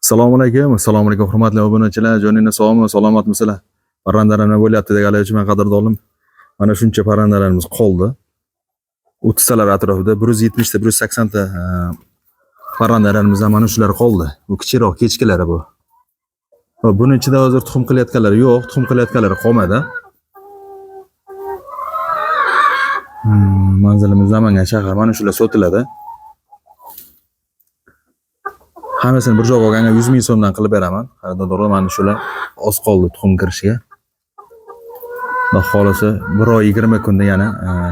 Assalomu alaykum hurmatli obunachilar. Joningiz sog'mi, salomatmisizlar? Parrandalar nima bo'lyapti deganlar uchun men qadrdonim. Mana shuncha parrandalarimiz qoldi. 30 talar atrofida 170 ta, 180 ta parrandalarimizdan mana shular qoldi. Bu kichikroq kechkilari bu. Va buning ichida hozir tuxum qilayotganlari yo'q, tuxum qilayotganlari qolmadi. Manzilimiz Namangan shahar. Mana shular sotiladi. Hammasini bir joyga olganga 100 ming so'mdan qilib beraman. To'g'ri, mana shular oz qoldi tuxum kirishiga. Xudo xolisa 1 oy 20 kunda yana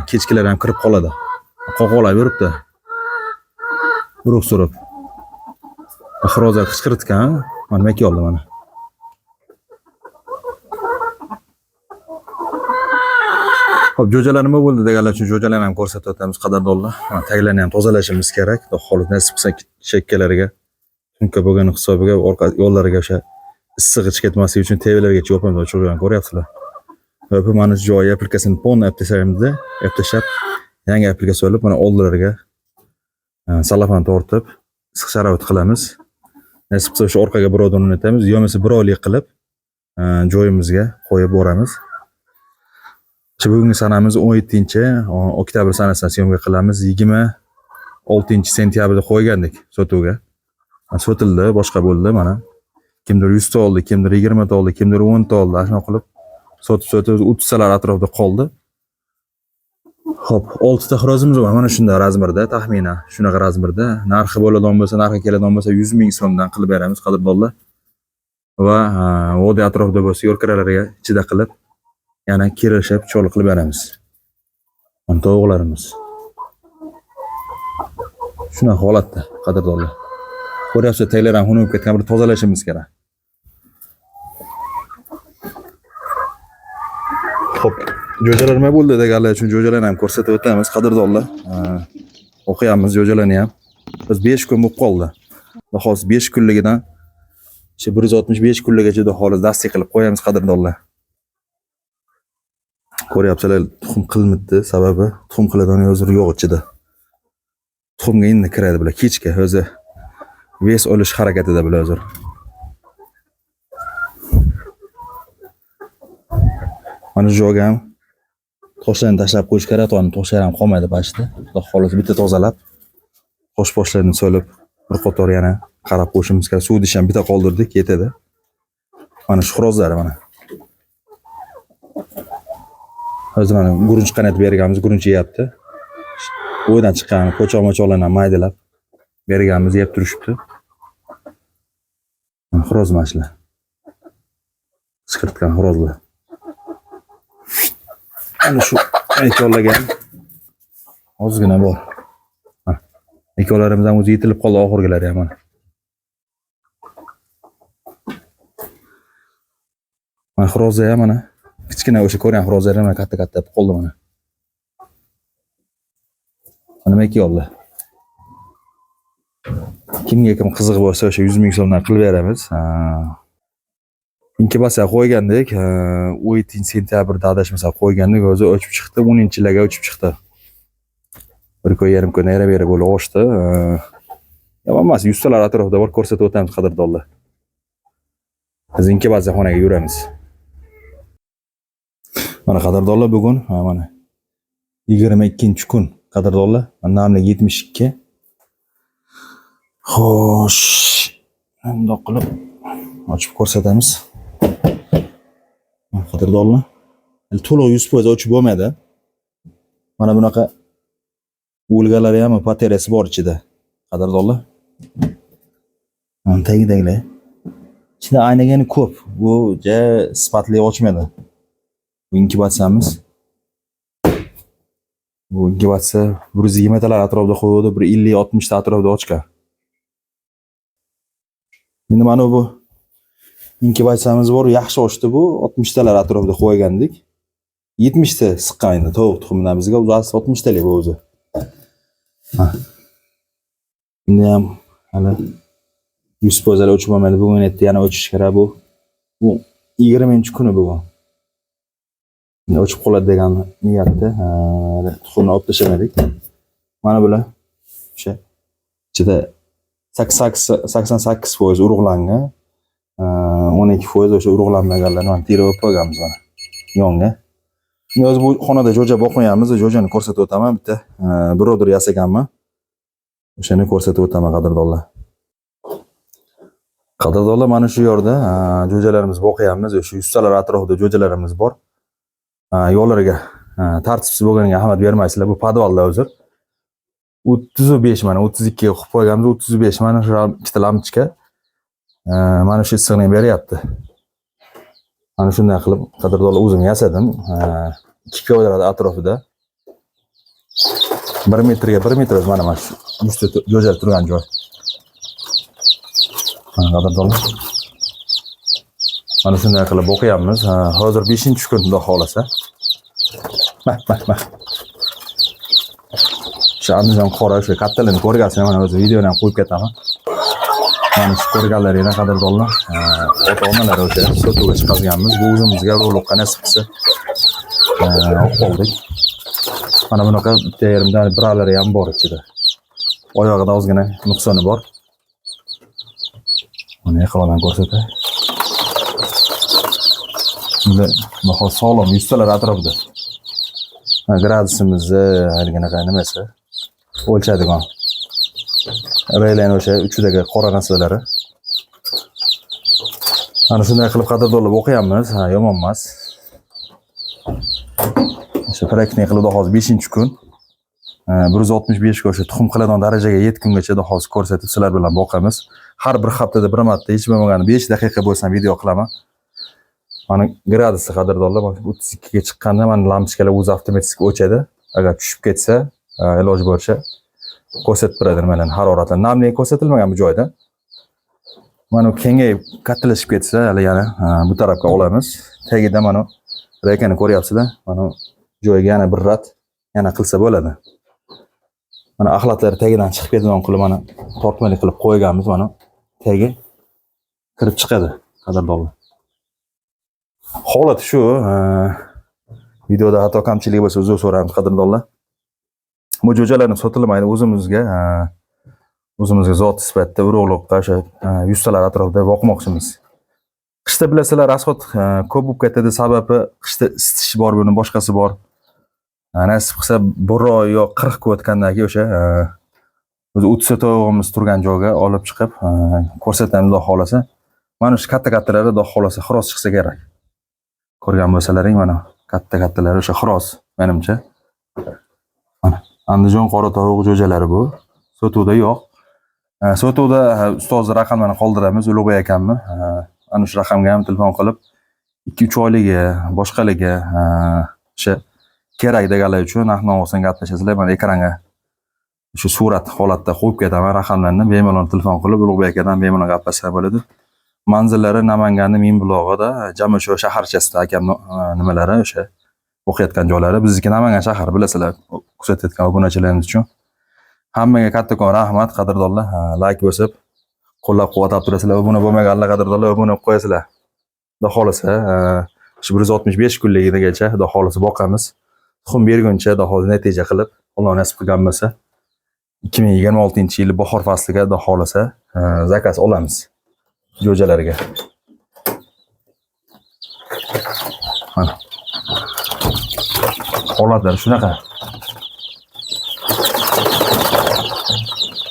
kechkilar ham kirib qoladi. Qo'qolab yuribdi. Urug' surib. Xiroza qichqiritgan, mana nima oldi mana. Xo'p, jo'jalar nima bo'ldi deganlar uchun jo'jalarni ham ko'rsatib o'tamiz qadrdonlar. Taglarni ham tozalashimiz kerak. Xudo xolis nasib qilsa chekkalariga tunka bo'lgan hisobiga orqa yo'llariga o'sha issiq ichib ketmasligi uchun tevalargacha yopamiz. O'chirgan ko'ryapsizlar. Hop, mana shu joyi aplikasiyani polni aptasayimizda, aptashab yangi aplikatsiya olib mana oldilariga salafan tortib issiq sharoit qilamiz. Nasib qilsa o'sha orqaga birovdan o'rnatamiz, yo'masa bir oylik qilib joyimizga qo'yib boramiz. Bugungi sanamiz 17-oktyabr sanasida syomka qilamiz. 26-sentyabrda qo'ygandik sotuvga. Sotildi, boshqa bo'ldi mana. Kimdir 100 ta oldi, kimdir 20 ta oldi, kimdir 10 ta oldi. Shuna qilib sotib 30 talar atrofida qoldi. Xo'p, 6 ta xirozimiz bor. Mana shunday razmerda, taxminan shunaqa razmerda. Narxi bo'ladigan bo'lsa, narxi keladigan bo'lsa 100 ming so'mdan qilib beramiz qadrdonlar. Va vodiy atrofida bo'lsa, yo'lkiralarga ichida qilib yana kirishib, cho'l qilib beramiz. Mana tovuqlarimiz. Shuna holatda qadrdonlar. Ko'ryapsiz, taglar ham xunuk ketgan, bir tozalashimiz kerak. Xo'p, jo'jalar nima bo'ldi deganlar uchun jo'jalarni ham ko'rsatib o'tamiz qadrdonlar. O'qiyamiz jo'jalarni ham. Biz 5 kun bo'lib qoldi. Xolos 5 kunligidan 165 kunligacha xolos dastik qilib qo'yamiz qadrdonlar. Ko'ryapsizlar, tuxum qilmadi, sababi tuxum qiladigan hozir yo'q ichida. Tuxumga endi kiradi bular kechga, o'zi ves olish harakatida bular hozir. Mana shu joyga ham toshlarni tashlab qo'yish kerak, toshlar ham qolmaydi pastda. Xudo xolos bitta tozalab, tosh-boshlarni solib, bir qator yana qarab qo'yishimiz kerak. Suvni ham bitta qoldirdik, yetadi. Mana shu xirozlar mana. Hozir mana gurunch qanat berganmiz, gurunch yeyapti. O'ydan chiqqan po'choq-mochoqlarni maydalab berganmiz, yeb turishibdi. Xiroz mashla. Chiqirtgan xirozlar. Ana shu aytganlarga ozgina bor. Ikkovlarimiz ham o'zi yetilib qoldi oxirgilari ham mana. Mana xirozlar ham mana kichkina o'sha ko'rgan xirozlar ham katta-katta qoldi mana. Nima oldi? Kimga kim qiziq bo'lsa o'sha 100 ming so'mdan qilib beramiz. Inkubasiya qo'ygandik, 17-sentyabrda adashmasa qo'ygandik, o'zi o'chib chiqdi, 10-yillarga o'chib chiqdi. 1.5 kun era-bera bo'lib oshdi. Emas, 100 talar atrofida bor, ko'rsatib o'tamiz qadrdonlar. Biz inkubasiya xonaga yuramiz. Mana qadrdonlar bugun mana 22-kun qadrdonlar. Namlik 72. Xo'sh, bundoq qilib ochib ko'rsatamiz. Qadrdonlar, to'liq 100% ochib bo'lmaydi. Mana bunaqa o'lgalari ham paterasi bor ichida. Qadrdonlar. Tagidaglar. Ichida aynagani ko'p. Bu sifatli ochmaydi. Bu inkubasiyamiz. Bu inkubasiya 120 talar atrofida qo'ydi, 150-60 ta atrofida ochgan. Endi mana bu inkubasiyamiz bor, yaxshi ochdi bu, 60 talar atrofida qo'ygandik. 70 ta siqqan endi tovuq tuxumidan bizga, o'zi 60 talik bu o'zi. Endi ham hali 100% ochib bo'lmaydi. Bugun endi yana ochish kerak bu. Bu 20-kuni bugun. Endi ochib qoladi degan niyatda tuxumni olib tashlamadik. Mana bular o'sha ichida 88% urug'langan. 12% o'sha urug'lanmaganlarni mana terib olib qo'yganmiz mana yonga. Endi o'zi bu xonada jo'ja boqmayapmiz, jo'jani ko'rsatib o'taman. Bitta birodar yasaganman. O'shani ko'rsatib o'taman qadrdonlar. Qadrdonlar mana shu yerda jo'jalarimiz boqyapmiz. O'sha ustalar atrofida jo'jalarimiz bor. Yo'llariga tartibsiz bo'lganiga ahamiyat bermaysizlar. Bu podvalda hozir 35 mana 32 ga qo'yib qo'yganmiz. 35 mana shu ikkita lampochka. Mana shu issiqni beryapti. Mana shunday qilib qadrdonlar o'zim yasadim. 2 kvadrat atrofida 1 metrga 1 metr mana shu uchta jo'ja turgan joy. Qadrdonlar. Mana shunday qilib o'qiyapmiz. Hozir 5-kun xudo xolasa. Mak. Shu Andijon qora shu kattalarni ko'rgansizlar, mana o'zi videoni ham qo'yib ketaman. Mana shu ko'rganlaringlar qadrdonlar, ota-onalar o'sha sotuvga chiqazganmiz. Bu o'zimizga ro'liqqa nasib qilsa olib qoldik. Mana bunaqa bitta yerimdan biralari ham bor ichida. Oyog'ida ozgina nuqsoni bor. Mana eqondan ko'rsatay. Bunda bahor sog'lom ustalar atrofida. Gradusimizni haligi nimasi o'lchadigan. Raylan o'sha uchidagi qora narsalari. Mana shunday qilib qadrdonlar o'qiyapmiz. Yomon emas. O'sha praktik qilib hozir 5-kun 165 ga o'sha tuxum qiladigan darajaga yetgungacha hozir ko'rsatib sizlar bilan boqamiz. Har bir haftada bir marta hech bo'lmaganda 5 daqiqa bo'lsa video qilaman. Mana gradusi qadrdonlar 32 ga chiqqanda mana lampochkalar o'zi avtomatik o'chadi. Agar tushib ketsa, iloji boricha ko'rsatib turadi mana haroratni. Namlik ko'rsatilmagan bu joyda. Mana kengayib kattalashib ketsa, hali yana bu tarafga olamiz. Tagida mana rekani ko'ryapsizlar. Mana joyiga yana bir rat yana qilsa bo'ladi. Mana axlatlar tagidan chiqib ketadigan qilib mana tortmali qilib qo'yganmiz mana. Tagi kirib chiqadi qadrdonlar. Holat shu. Videoda xato kamchilik bo'lsa uzr so'raymiz qadrdonlar. Bu jo'jalarni sotilmaydi, o'zimizga zot sifatida urug'liqqa o'sha yustalar atrofida boqmoqchimiz. Qishda bilasizlar, rasxod ko'p bo'lib ketadi, sababi qishda isitish bor, buni boshqasi bor. Nasib qilsa 1 oy yo 40 kun o'tgandan keyin o'sha o'zi o'tsa to'g'imiz turgan joyga olib chiqib ko'rsatamiz, xudo xolasa. Mana shu katta-kattalari xudo xolasa xiros chiqsa kerak. Ko'rgan bo'lsalaring, mana katta-kattalari o'sha xiros menimcha. Mana Andijon qora tovuq jo'jalari bu. Sotuvda yo'q. Sotuvda ustoz raqamlarni qoldiramiz, Ulug'bek akamni. Ana shu raqamga ham telefon qilib 2-3 oyligi, boshqaligi o'sha kerak deganlar uchun narx-navosini gaplashasizlar. Mana ekranga shu surat holatda qo'yib ketaman raqamlarni. Bemalol telefon qilib Ulug'bek akadan bemalol gaplashsa bo'ladi. Manzillari Namanganning Minbulog'ida, jami o'sha shaharchasida akam nimalari o'sha o'qiyotgan joylari. Bizniki Namangan shahar, bilasizlar, kuzatayotgan obunachilarimiz uchun. Hammaga kattakon rahmat qadrdonlar. Like bosib, qo'llab-quvvatlab turasizlar. Obuna bo'lmaganlar qadrdonlar obuna qilib qo'yasizlar. Xudo xolasa, shu 165 kunligigacha xudo xolasa boqamiz. Tuxum berguncha xudo xolasa natija qilib, Alloh nasib qilgan bo'lsa 2026-yil bahor fasliga xudo xolasa zakaz olamiz jo'jalarga. Mana holatlar shunaqa.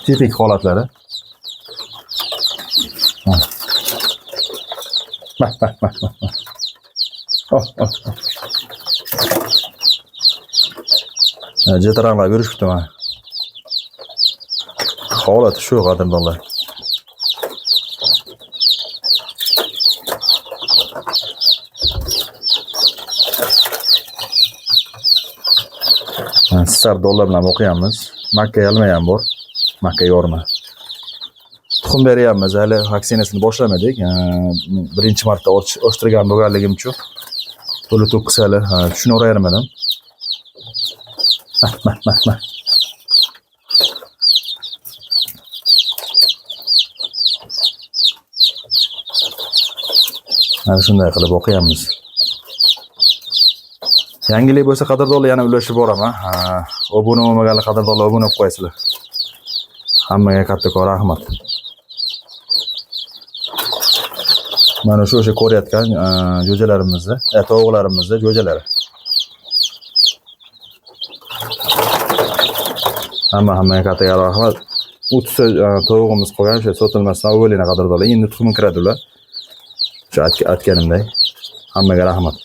Tipik holatlari. Bak. Oh. Jetaranlar görüşüptüm ha. Holat shu qadrdonlar. Sizlar dollar bilan o'qiyapmiz. Makka yalmayam bor. Makka yorma. Tuxum beryapmiz. Hali vaksinasini boshlamadik. Birinchi marta ochtirgan bo'lganligim uchun to'la to'kis hali tushunavermadim. Mak. Mana shunday qilib o'qiyapmiz. Yangilik bo'lsa qadrdonlar yana ulashib boraman. Obuna bo'lmaganlar qadrdonlar obuna bo'lib qo'yasizlar. Hammaga kattakon rahmat. Mana o'sha ko'rayotgan jo'jalarimizni, tovuqlarimizni jo'jalari. Hammaga katta rahmat. 30 tovuğumuz qolgan o'sha sotilmasdan avvalina qadrdonlar. Endi tuxumi kiradi ular. O'sha aytganimdek. Hammaga rahmat.